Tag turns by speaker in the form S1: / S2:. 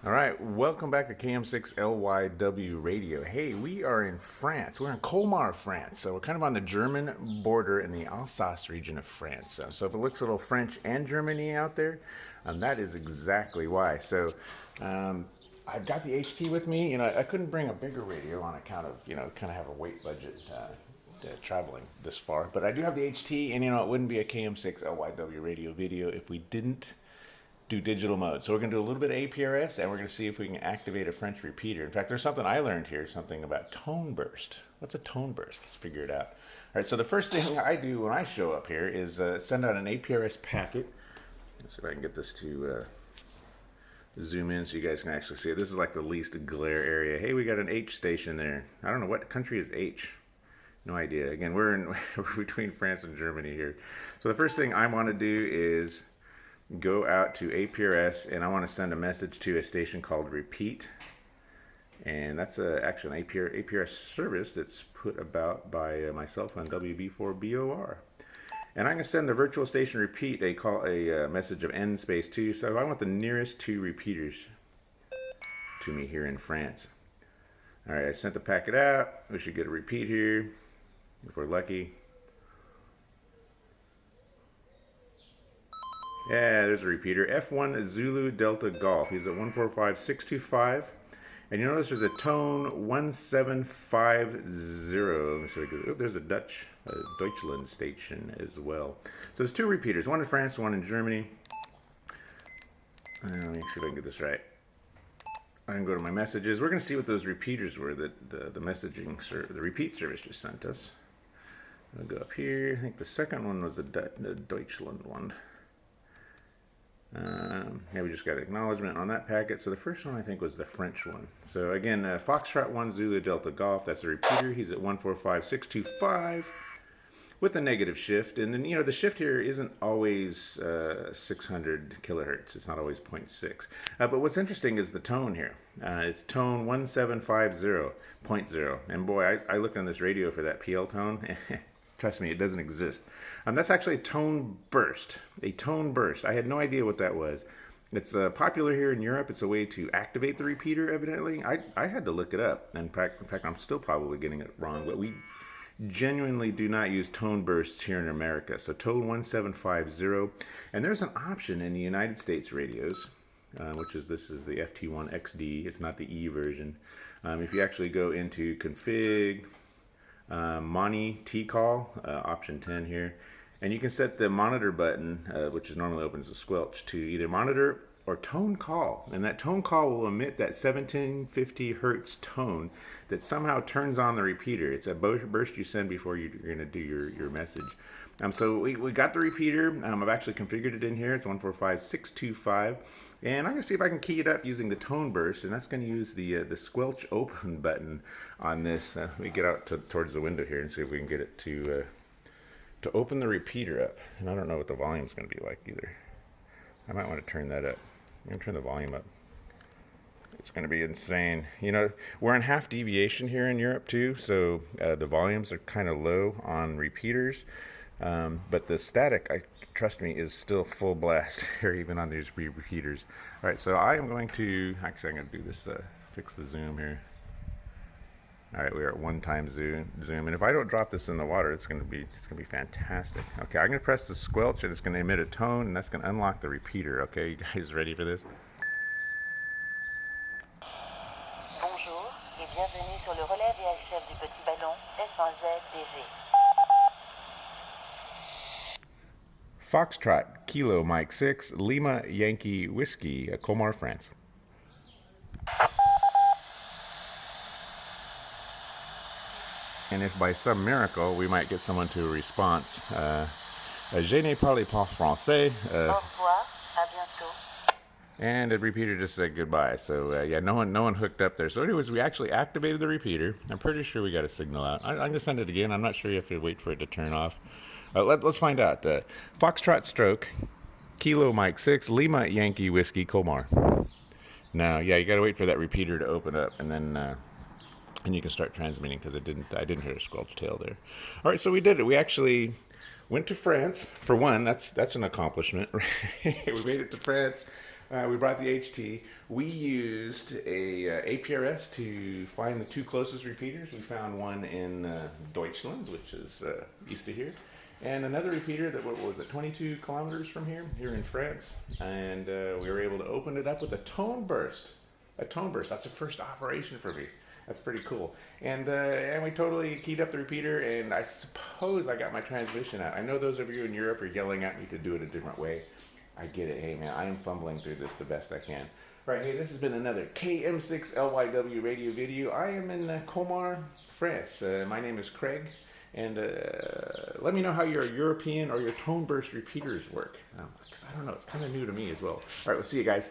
S1: All right, welcome back to KM6LYW Radio. Hey, we are in France. We're in Colmar, France. So we're kind of on the German border in the Alsace region of France. So if it looks a little French and Germany out there, that is exactly why. Um, I've got the HT with me. I couldn't bring a bigger radio on account of, kind of have a weight budget traveling this far. But I do have the HT, and, it wouldn't be a KM6LYW radio video if we didn't do digital mode. So we're going to do a little bit of APRS, and we're going to see if we can activate a French repeater. In fact, there's something I learned here, something about tone burst. What's a tone burst? Let's figure it out. All right, so the first thing I do when I show up here is send out an APRS packet. Let's see if I can get this to zoom in so you guys can actually see it. This is like the least glare area. Hey, we got an H station there. I don't know, what country is H? No idea. Again, we're between France and Germany here. So the first thing I want to do is go out to APRS, and I want to send a message to a station called Repeat. And that's actually an APRS service that's put about by myself on WB4BOR. And I'm going to send the virtual station Repeat a message of N space 2. So I want the nearest two repeaters to me here in France. All right, I sent the packet out. We should get a repeat here if we're lucky. Yeah, there's a repeater. F1 Zulu Delta Golf. He's at 145625. And you notice there's a tone 1750. So there's a Deutschland station as well. So there's two repeaters, one in France, one in Germany. Let me see if I can get this right. I can go to my messages. We're going to see what those repeaters were that the repeat service just sent us. I'll go up here. I think the second one was the Deutschland one. Yeah, we just got acknowledgement on that packet. So the first one I think was the French one. So again, Foxtrot 1 Zulu Delta Golf. That's a repeater. He's at 145625 with a negative shift. And then, the shift here isn't always 600 kilohertz. It's not always 0.6. But what's interesting is the tone here. It's tone 1750.0. And boy, I looked on this radio for that PL tone. Trust me, it doesn't exist. That's actually a tone burst. A tone burst. I had no idea what that was. It's popular here in Europe. It's a way to activate the repeater, evidently. I had to look it up. In fact, I'm still probably getting it wrong. But we genuinely do not use tone bursts here in America. So tone 1750. And there's an option in the United States radios, this is the FT1XD. It's not the E version. If you actually go into config, Moni T-Call, option 10 here. And you can set the monitor button, which is normally open as a squelch, to either monitor or tone call. And that tone call will emit that 1750 hertz tone that somehow turns on the repeater. It's a burst you send before you're going to do your message. So we got the repeater. I've actually configured it in here. It's 145625. And I'm going to see if I can key it up using the tone burst. And that's going to use the squelch open button on this. We get out towards the window here and see if we can get it to open the repeater up. And I don't know what the volume's going to be like either. I might want to turn that up. I'm going to turn the volume up. It's going to be insane. We're in half deviation here in Europe too, so the volumes are kind of low on repeaters. But the static, trust me, is still full blast here, even on these repeaters. All right, so I'm going to do this, fix the zoom here. All right, we are at 1x zoom, and if I don't drop this in the water, it's gonna be fantastic. Okay, I'm gonna press the squelch, and it's gonna emit a tone, and that's gonna unlock the repeater. Okay, you guys ready for this?
S2: Bonjour et bienvenue sur le relais VHF du Petit Ballon S1ZDG.
S1: Foxtrot, Kilo Mike 6, Lima Yankee Whiskey, Colmar, France. And if by some miracle we might get someone to a response, je ne parle pas français.
S2: Au revoir, à bientôt.
S1: And the repeater just said goodbye. So yeah, no one hooked up there. So anyways, we actually activated the repeater. I'm pretty sure we got a signal out. I'm gonna send it again. I'm not sure you have to wait for it to turn off. Let's find out. Foxtrot Stroke, Kilo Mike 6, Lima Yankee Whiskey, Colmar. Now, yeah, you gotta wait for that repeater to open up, and then and you can start transmitting, because I didn't hear a squelch tail there. All right, so we did it. We actually went to France. For one, that's an accomplishment. We made it to France. We brought the HT. We used a APRS to find the two closest repeaters. We found one in Deutschland, which is east of here, and another repeater that what was it, 22 kilometers from here in France. And we were able to open it up with a tone burst. A tone burst. That's the first operation for me. That's pretty cool. And we totally keyed up the repeater, and I suppose I got my transmission out. I know those of you in Europe are yelling at me to do it a different way. I get it. Hey, man, I am fumbling through this the best I can. All right, hey, this has been another KM6LYW radio video. I am in Colmar, France. My name is Craig, and let me know how your European or your tone burst repeaters work. Because I don't know, it's kind of new to me as well. All right, we'll see you guys.